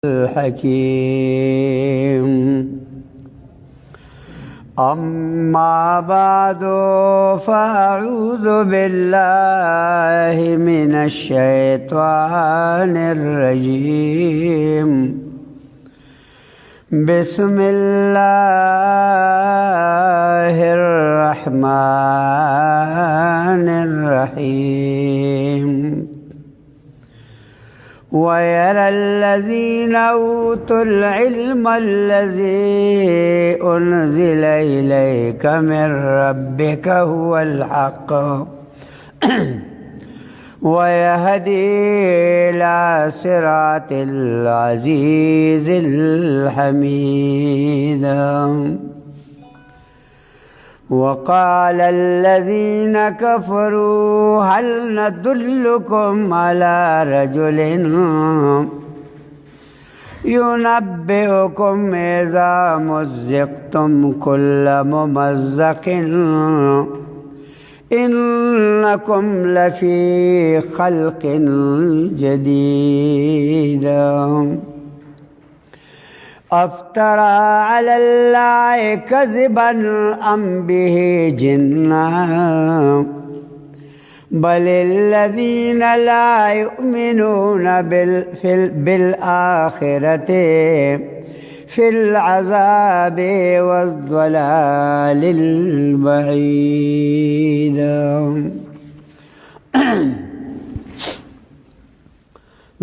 الحكيم أما بعد فأعوذ بالله من الشيطان الرجيم بسم الله الرحمن الرحيم ويرى الذين أوتوا العلم الذي أنزل إليك من ربك هو الحق ويهدي إلى صراط العزيز الحميد وقال الذين كفروا هل ندلكم على رجل ينبئكم إذا مزقتم كل ممزق إنكم لفي خلق جديد أفترى على الله كذبا أم به جنة بل الذين لا يؤمنون بالآخرة في العذاب والضلال البعيد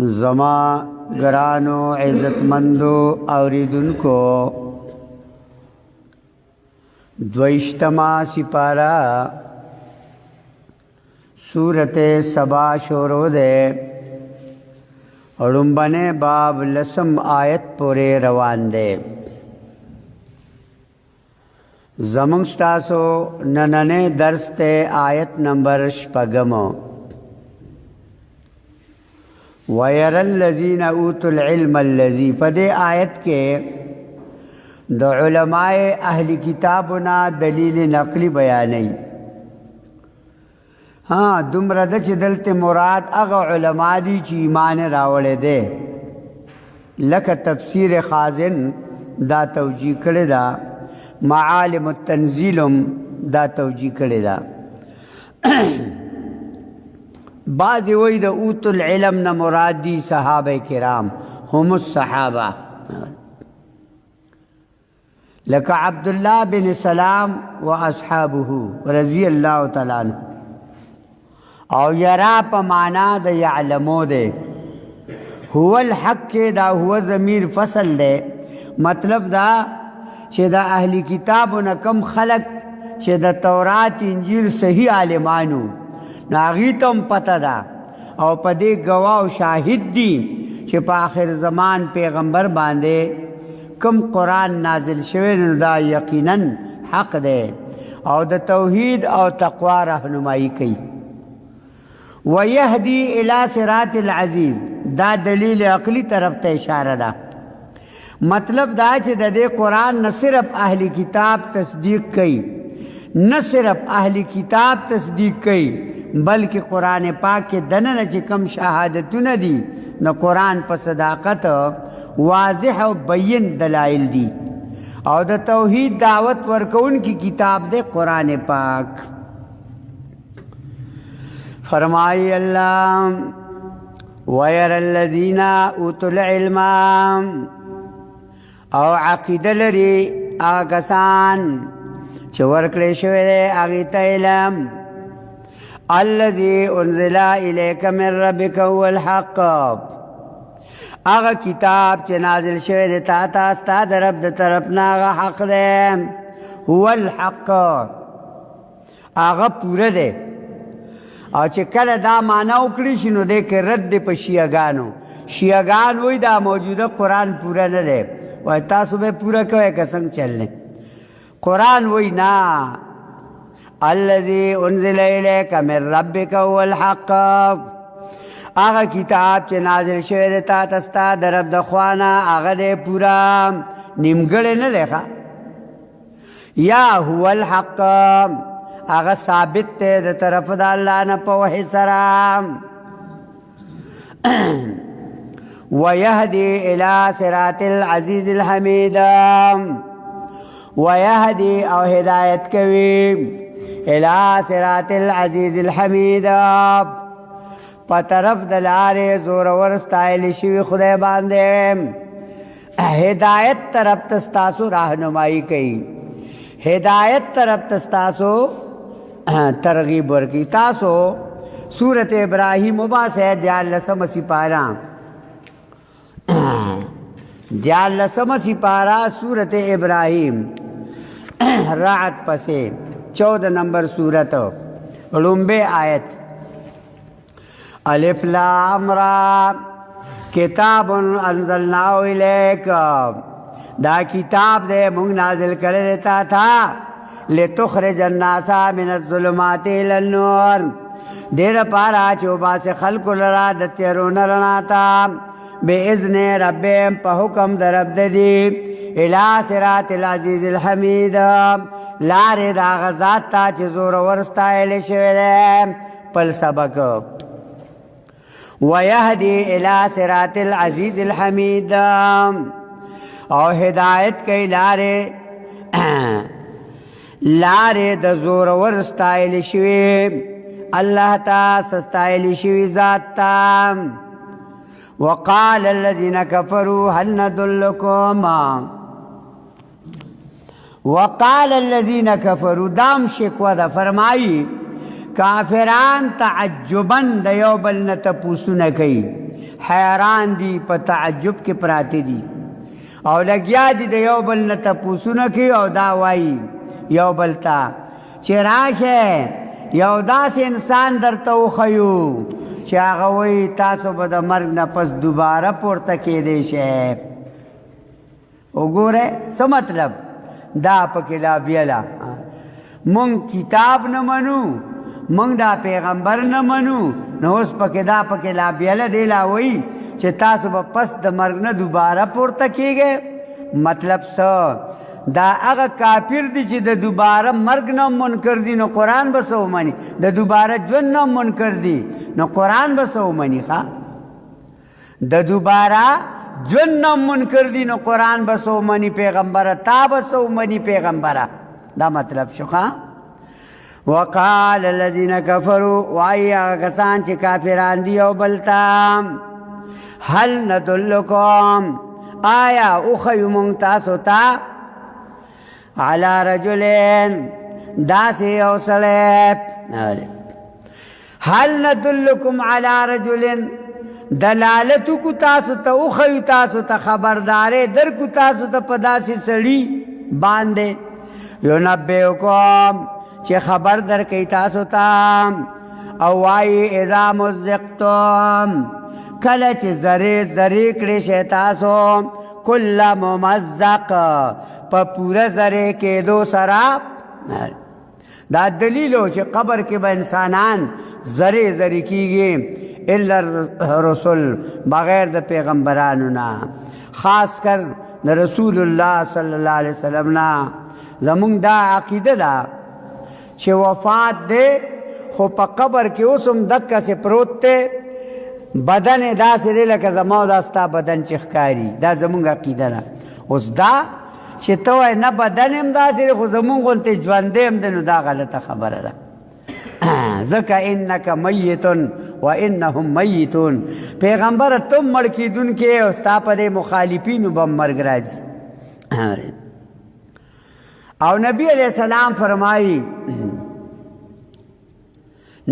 زما گرانو عزتمندو اوریدونکو دویشتما سپارہ سورت سبا شروع دے اڑمبنے باب لسم آیت پورے روان دے زمنگ ستاسو نننے درس تے آیت نمبر شپگمو وَيَرَى الَّذِينَ أُوتُوا الْعِلْمَ الَّذِي پدے آیت کے د علماء اہل کتابنا دلیل نقلی بیانی ہاں دمرد چی دلت مراد اغا علماء دی چی ایمان راوڑے دے لکا تفسیر خازن دا توجیہ کرے دا معالم التنزیلم دا توجیہ کرے دا بعض وی دا اوت العلم نا مراد دی صحابہ کرام هم الصحابہ لکا عبداللہ بن سلام و اصحابہ رضی اللہ تعالیٰ عنہ او یرا پا مانا دا یعلمو دے هو الحق کے دا هو ضمیر فصل دے مطلب دا چھ دا اہلی کتابو نا کم خلق چھ دا تورات انجیل صحیح عالمانو ناغیتم پتہ دا او پدے گواہ و شاہد دی چھ پا آخر زمان پیغمبر باندے کم قرآن نازل شوے دا یقیناً حق دے او دا توحید او تقوی رہنمائی کی ویہدی الی صراط العزیز دا دلیل عقلی طرف تا اشارہ دا مطلب دا چھ دا دے قرآن نہ صرف اہل کتاب تصدیق کی نہ صرف اہل کتاب تصدیق کی بلکہ قرآن پاک کے دنن چکم شہادتون دی نہ قرآن پر صداقت واضح و بین دلائل دی اور دا توحید دعوت ورکون کی کتاب دے قرآن پاک فرمائی اللہ وَيَرَى الَّذِينَ أُوتُوا الْعِلْمَ او عقید لری آکسان چورکڑے شوئے دے آغیتا علم الذي انزل الیک من ربک هو الحق آغا کتاب چے نازل شوئے دے تا استا درب دے طرفنا آغا حق دے هو الحق آغا پورا دے او چے کل دا مانا اکڑی شنو دے کہ رد دے پا شیعگانو شیعگان وی دا موجودہ قرآن پورا نہ دے وی تاسو بے پورا کوئے کسنگ چلنے قرآن وی نا الذي انزل الیک من ربک هو الحق آغا کتاب چے نازل شوئے تا تستا درب دخوانا آغا دے پورا نمگڑے نہ دیکھا یا هو الحق آغا ثابت تے دا طرف دا اللہ نا پا وحی سرام ويهدي الى صراط العزيز الحمید ويهدي او هدایت کوي الى صراط العزيز الحمید په طرف د لارې زورور ستایل شوي خدای باندې هدایت طرف ته ستاسو راهنمایي کوي هدایت طرف ته ستاسو ترغیب ورکي تاسو سورت ابراہیم وباسه دیالسم سپارا دیالسم سپارا سورت ابراہیم رعد پسے 14 نمبر سورت لمبے آیت الف لام را کتاب انزلناہ الیک دا کتاب دے مونږ نازل کړی دیتا تھا لتخرج الناس من الظلمات الى النور دیر پارا چوبا سے خلق لرا د تیرون رڼا تا باذن ربهم په حکم در رب دی الى صراط العزیز الحمید لارې دا غزاد تا چې زور ورستایل شوی دی پل سبق ويهدي الى صراط العزیز الحمید او ہدایت کئی لارے د زور ورستایل شوی اللہ تا سستایل شوی ذات تا وقال الذين كفروا هل ندلكم وقال الذين كفروا دام شکوہ دا فرمائی کافران تعجبا د یو بل نه تپوسونه کوي حیران دی په تعجب کې پراته دي او لګیا دي د یو بل نه تپوسونه کوي او دا وایي یو بل ته چې راشه یو داسې انسان درته وښیو چې هغه وایي تاسو به د مرګ نه پس دوباره پورته کیدی شئ وګوره څه مطلب دا پکې لا بیله مونږ کتاب نه منو مونږ دا پیغمبر نه منو نو اوس پکې دا پکې لا بیله دی لا وایي چې تاسو به پس د مرګ نه دوباره پورته کیږئ مطلب څه دا هغه کافر دي چې د دوباره مرګ نه منکر دي نو قرآن به څه ومني د دوباره ژوند نه منکر دي نو قرآن به څه ومني ښه د دوباره ژوند نه منکر دي نو قرآن به څه ومني پیغمبره تا به څه ومني پیغمبره دا مطلب شو ښه وقال الذين كفروا وایي هغه کسان چې کافران دي او بل ته هل ندلکم آیا اوښیو مونږ تاسو ته على رجلين داسې یو سړی هل ندلکم على رجل دلالت کو تاسو ته اوښیو تاسو ته خبردارې درکو تاسو ته په داسې سړي باندې ينبئکم چې خبر درکوي تاسو ته او وایي اذا مزقتم کله چې ذرې ذرې کړې شئ تاسو کل ممزق په پوره ذرې کېدو سره دا دلیلو چې قبر کې به انسانان ذرې ذرې کېږي الا رسول بغیر د پیغمبرانو نه خاص کر د رسول الله صلی الله علیه وسلم نه زمونږ دا عقیده ده چې وفات دی خو په قبر کې اوس هم دقسې پروت دی بدن داسې دی لکه زما او دا ستا بدن چې ښکاري دا زمونږ عقیده ده اوس دا چې ته وایې نه بدن هم داسې دی خو زمونږ غوندې ژوندی هم دی نو دا غلطه خبره ده ځکه انک میتون و انهم میتون پیغمبره تم مړ کېدونکې او ستا په دې مخالفینو به مرګ راځي او نبی علیہ السلام فرمائی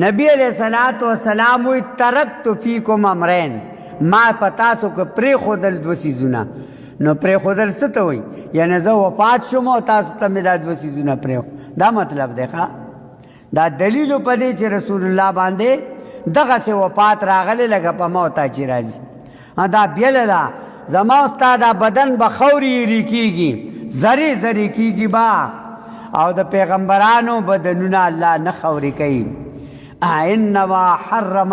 نبی علیہ السلام وی ترکت فیکم امرین ما پتاسو که پری خودل دو سیزونا نو پری خودل ستا ہوئی یعنی زو وفات شما تاسو تا می دا دو سیزونا پری دا مطلب دیکھا دا دلیلو پا دی چی رسول اللہ باندے دغه سے وفات راغلے لگا پا موتا چی راجی دا بیل دا زما استا دا بدن بخوری ریکیگی زری زری کیگی با او د پیغمبرانو بدنونا اللہ نخوری کئی انما حرم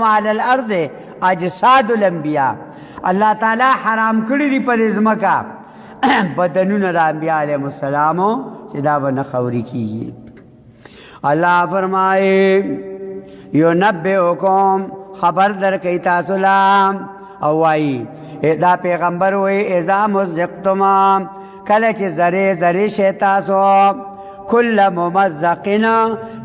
على الارض اجساد الانبیاء اللہ تعالی حرام کړی دی پر ازمکا بدنونه د انبیاء علیهم السلام چې دا به نخوری کیږي اللہ فرمائے ینبئکم خبر در کئی تاسو لام او وائی دا پیغمبر وی اذا مزقتم کله چې ذره ذره شي تاسو کل ممزقنا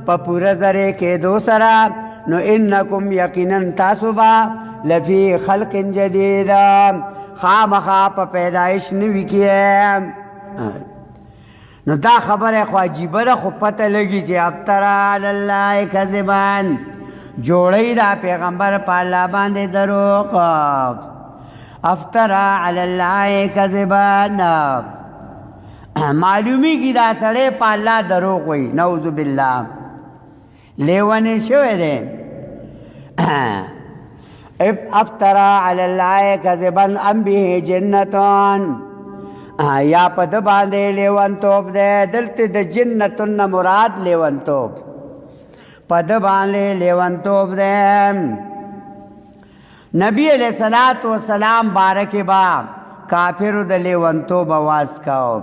په پورا ذره کې دو سرا نو انکم یقینا تاسو با لفی خلق جدید خامخا په پیدایش نوی کې نو دا خبره خو عجیبه ده خو پته لګي چې افترا علی الله کذبان جوړی دا پیغمبر په الله باندې دروغ افترا علی الله کذبان معلومی کی دا سړی په الله دروغ وایي نعوذ بالله لیونی شوی دی افترا علی الله کذبان ام به جنتان یا په د باندې لیونتوب دی دلته د جنتون مراد لیونتوب په د باندې لیونتوب دی نبی علیہ الصلوۃ والسلام بارک با کافر د لیونتوب आवाज کاو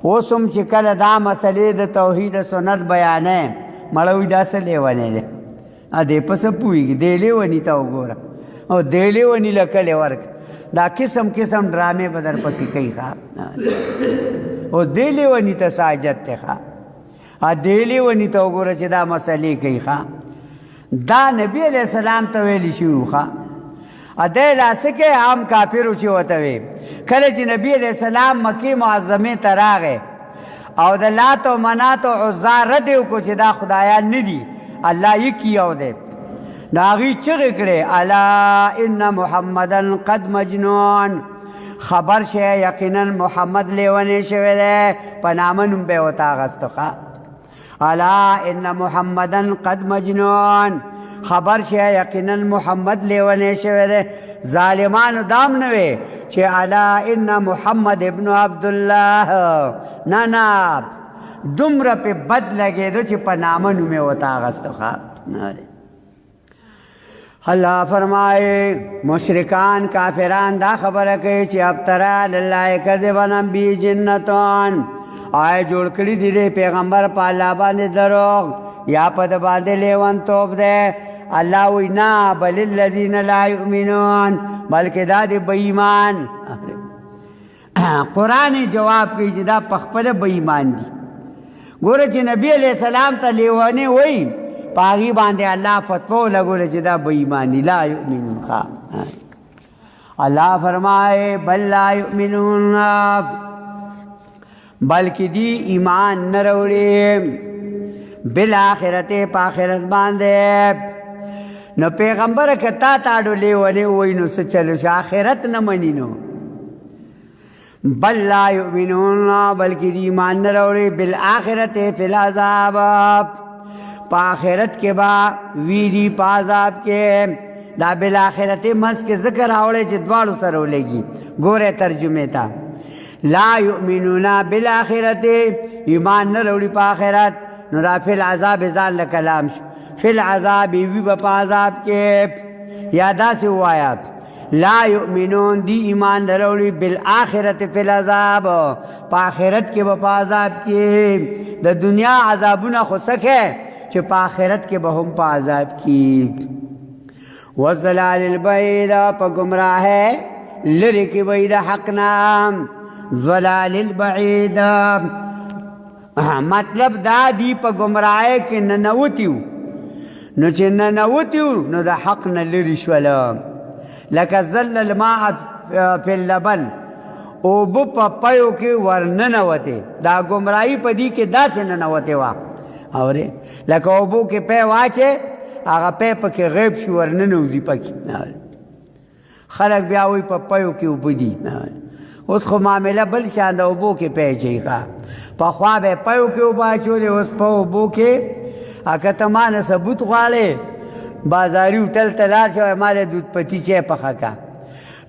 اوسم چې کله دا مسلې د توحید سنت بیانې مړوي دا څه لیونه دی ا دې پس پويږي دی لیونی تا وګوره او دی لیونی لکه ورک دا قسم قسم ډرامې بدر پسې کوي ښا او دی لیونی ته ساجت ته ښا ا دی لیونی ته وګوره چې دا مسلې کوي ښا دا نبی علیہ السلام ته ویلی شو ښا ا دې لاسکه عام کافر چې وته وي کله چې نبی علیہ السلام مکی معظمه ته راغی او د لات او منات او عزا رد کو چې دا خدایان نه دي الله یې کیو دې ناغي چغې کړې الا ان محمدن قد مجنون خبر شه یقینا محمد لیونه شوی دی په نامنوم به وتا غستخه الا ان محمدن قد مجنون خبر شه یقینا محمد لیونه شوی دی ظالمانو دام نه وي چې الا ان محمد ابن عبد الله نه دومره په بد لګېدو چې په نامنوم وتا غستخه اللہ فرمائے مشرکان کافران دا خبر کئی چی ابترا للہ کذبن بی جنتون آئے جوڑ کری دی پیغمبر پا اللہ باندے دروغ یا پا دا باندے لیون توب دے اللہ وینا بل الذین لا یؤمنون بلکہ دا دی بیمان قرآن جواب کی جدا پخپل بیمان دی گورا چی نبی علیہ السلام تا لیوانے وی پاغي باندې الله فتوا لګول چې دا بې ایمانی لا یؤمنون خا الله فرمائے بل لا یؤمنون بلکې دی ایمان نه وروړي بالآخرت په آخرت باندې نو پیغمبر کتا تاړو لیونه وای نو څه چلو آخرت نه منی نو بل لا یؤمنون بلکې دی ایمان نه وروړي بالآخرت فی العذاب پا آخرت کے با ویدی پا عذاب کے دا بالآخرت مس کے ذکر آوڑے چی دوارو سرو لگی گورے ترجمے تا لا یؤمنون بالآخرت ایمان نروڑی پا آخرت نو دا فی العذاب ازال لکلام شو فی العذاب وی با پا عذاب کے یادا سے ہوا آیات لا یؤمنون دی ایمان نروڑی بالآخرت فی العذاب پا آخرت کے با پا عذاب کے دا دنیا عذابونا خسک ہے چې په آخرت کې به هم په عذاب کې والضلال البعید په گمراه لری کې وای د حق نام ضلال البعید مطلب دا دی په گمراه کې ننوتیو نو چې ننوتیو نو د حق نه لری شول لکه زل الماء فی اللبن او بو په پيو کې ورننوته دا گمراهی په دی کې داسې ننوته وا اوره لکه اوبو کې په واچه هغه په پکې غیب شو ورننوزی پکې خلک بیا وي په پيو کې وبدي اوس خو معاملې بل شان د اوبو کې پیچېږي په خوا به پيو کې وباچولې اوس په اوبو کې اګه تمانه ثبوت غواړي بازاري هوټل تلار شو مال دود پتی چې په خکا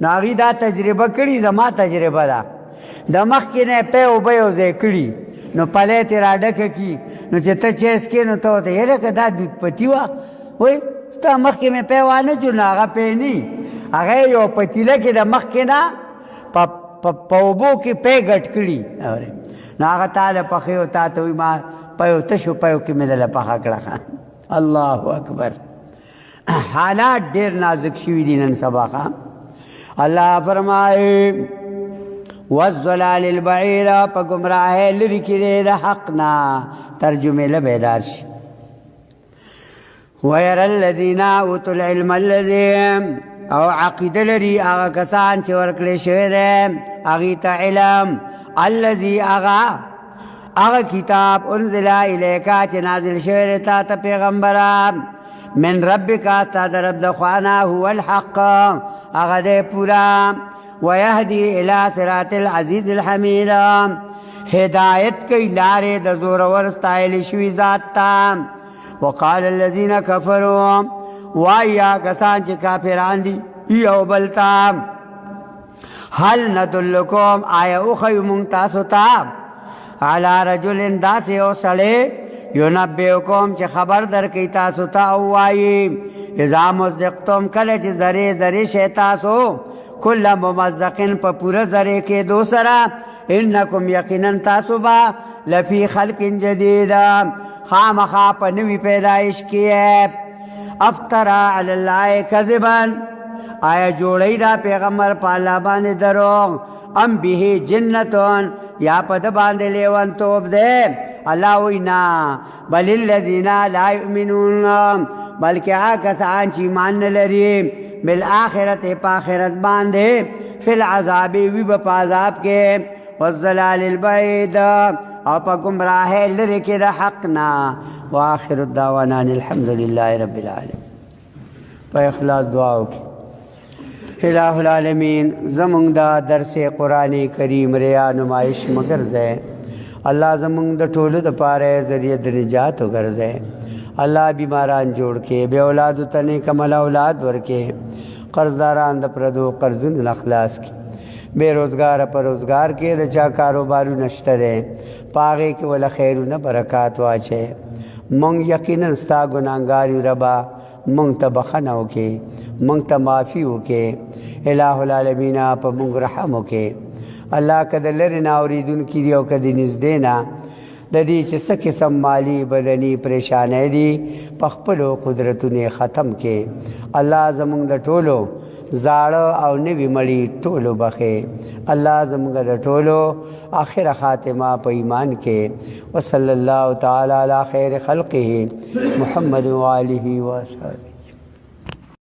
ناغي دا تجربه کړي زما تجربه ده د مخ کې نه په اوبه یو ځای کړي نو پله تی را ډکه کی نو چې ته چیس کې نو ته ته یره که دا دود پتی وا وای ستا مخکې مې پی وانه جو نو هغه پی نی هغه یو پتیله کې د مخکې نه په اوبو کې پی ګټ کړي نو هغه تاله پخې او تا ته وایي ما پیو تشو پیو کې مې دله پخه کړه الله اکبر حالات ډیر نازک شوي دي نن سبا الله فرمایي والضلال البعید په گمراهۍ لرې کې دی د حق نه ترجمې له بیدار شي ويرى الذين اوتوا العلم الذي او عقیده لري هغه کسان چې ورکړی شوی دی هغې ته علم الذي هغه کتاب انزل الیکا چې نازل شوی دی تا ته پیغمبره من ربک ستا د رب د خوانا هو الحق هغه دی پورا ويهدي الى صراط العزيز الحميد هدایت کوي لارې د زورور ستایل شوي ذات ته وقال الذين كفروا وایا کسان چې کافران دي یو بل ته هل ندلکم آیا اخیو مونږ تاسو ته على رجل داسې یو سړی ینبئکم چې خبر درکوي تاسو ته او وایي اذا مزقتم کله چې ذرې ذرې شئ تاسو کل ممزقن په پوره ذرې کېدو سره انکم یقینا تاسو به لفی خلق جدید خامخا په نوي پیدایش کې افترا علی الله کذبا آیا جوړی دا پیغمبر په الله باندې دروغ ام به جنتون یا په د باندې لیونتوب دی الله وایي نه بل الذین لا یؤمنون بلکې هغه کسان چې ایمان نه لري بالآخرت په آخرت باندې فی العذاب وي به په عذاب کې والضلال البعید او په ګمراهۍ لرې کې د حق نه واخر الدعوانا الحمد لله رب العالمین په اخلاص دعا وکړئ الہ العالمین زمونږ دا درس قرآن کریم ریا نمائش مګرځئ الله زمونږ د ټولو دپاره ذریعه د نجات وګرځئ الله بیماران جوړ کې بې اولادو ته نیکمل اولاد ورکې قرضداران د پردو قرضونو نه خلاص کړي بے روزگار پر روزگار کې د چا کاروبارو نشته دی په هغې کې وله خیرونه برکات واچئ مونږ یقینا ستا ګناهګار یو ربه مونږ ته بخښنه وکړې مونږ ته معافي وکړې الہ العالمین په مونږ رحم وکړې الله که د لرې نه اورېدونکي دي او که د نږدې نه د دې چې څه قسم مالی بدني پریشانی دي په خپلو قدرتونو ختم کې الله زمونږ د ټولو زاړه او نوي مړي ټولو بخې الله زمونږ د ټولو آخره خاتمه په ایمان کې وصلی الله تعالی علی خیر خلقه محمد و آله و اصحابه